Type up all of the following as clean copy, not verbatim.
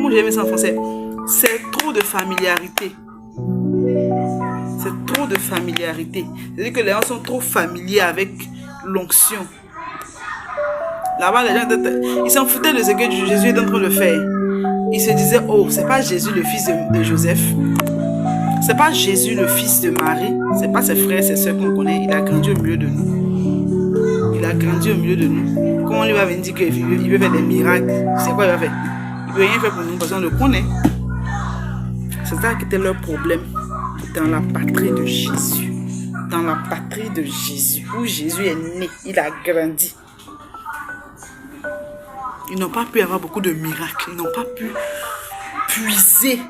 comment j'ai mis ça en français? C'est trop de familiarité. C'est trop de familiarité. C'est-à-dire que les gens sont trop familiers avec l'onction. Là-bas, les gens, ils s'en foutaient de ce que Jésus est en train de faire. Ils se disaient, oh, c'est pas Jésus le fils de Joseph. C'est pas Jésus le fils de Marie. C'est pas ses frères, ses soeurs qu'on connaît. Il a grandi au milieu de nous. Il a grandi au milieu de nous. Comment on lui va venir dire qu'il veut faire des miracles? C'est quoi il va faire? Il veut rien faire pour nous parce qu'on le connaît. C'est ça qui était leur problème dans la patrie de Jésus. Dans la patrie de Jésus, où Jésus est né, il a grandi. Ils n'ont pas pu avoir beaucoup de miracles. Ils n'ont pas pu puiser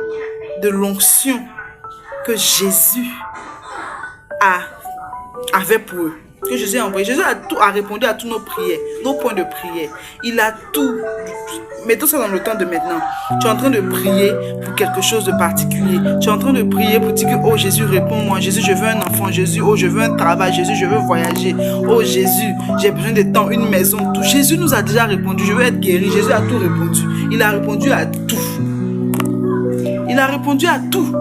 de l'onction que Jésus avait pour eux. Que Jésus a envoyé. Jésus a répondu à tous nos prières, nos points de prière. Il a tout. Mettons ça dans le temps de maintenant. Tu es en train de prier pour quelque chose de particulier. Tu es en train de prier pour dire que, oh Jésus, réponds-moi. Jésus, je veux un enfant. Jésus, oh, je veux un travail. Jésus, je veux voyager. Oh Jésus, j'ai besoin de temps, une maison, tout. Jésus nous a déjà répondu. Je veux être guéri. Jésus a tout répondu. Il a répondu à tout. Il a répondu à tout.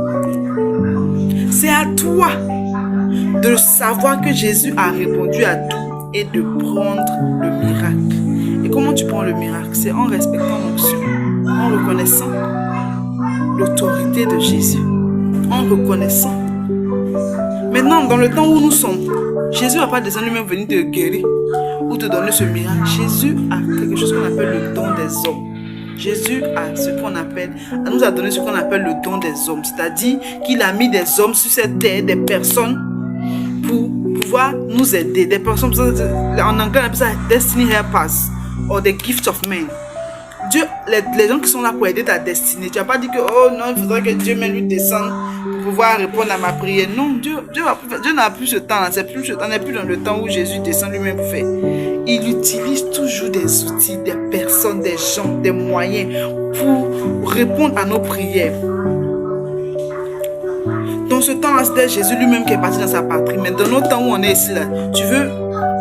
C'est à toi de savoir que Jésus a répondu à tout et de prendre le miracle. Et comment tu prends le miracle? C'est en respectant l'onction, en reconnaissant l'autorité de Jésus, en reconnaissant. Maintenant, dans le temps où nous sommes, Jésus ne va pas descendre lui-même venir te guérir ou te donner ce miracle. Jésus a quelque chose qu'on appelle le don des hommes. Jésus a ce qu'on appelle, nous a donné ce qu'on appelle le don des hommes. C'est-à-dire qu'il a mis des hommes sur cette terre, des personnes pour pouvoir nous aider. Des personnes, en anglais on appelle ça Destiny Helpers or the gift of men. Dieu, les gens qui sont là pour aider ta destinée. Tu n'as pas dit que, oh non, il faudrait que Dieu même lui descende pour pouvoir répondre à ma prière. Non, Dieu n'a plus ce temps. On n'est plus dans le temps où Jésus descend lui-même pour faire. Il utilise toujours des outils, des personnes, des gens, des moyens pour répondre à nos prières. Dans ce temps-là, c'était Jésus lui-même qui est parti dans sa patrie. Mais dans notre temps où on est ici, là,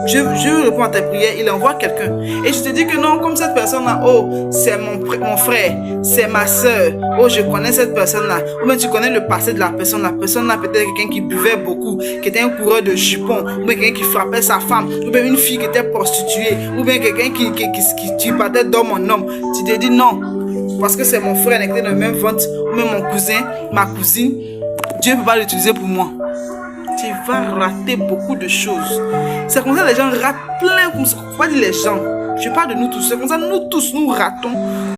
je réponds à ta prière, il envoie quelqu'un. Et je te dis que non, comme cette personne-là, oh, c'est mon frère, c'est ma soeur, oh, je connais cette personne-là. Ou bien tu connais le passé de la personne. La personne-là, peut-être quelqu'un qui buvait beaucoup, qui était un coureur de jupons, ou bien quelqu'un qui frappait sa femme, ou bien une fille qui était prostituée, ou bien quelqu'un qui partait d'homme en homme. Tu te dis non, parce que c'est mon frère, il était dans le même ventre, ou même mon cousin, ma cousine. Dieu ne peut pas l'utiliser pour moi. Tu vas rater beaucoup de choses. C'est comme ça que les gens ratent plein. Comme ça. Faut pas dire les gens. Je parle de nous tous. C'est comme ça que nous tous, nous ratons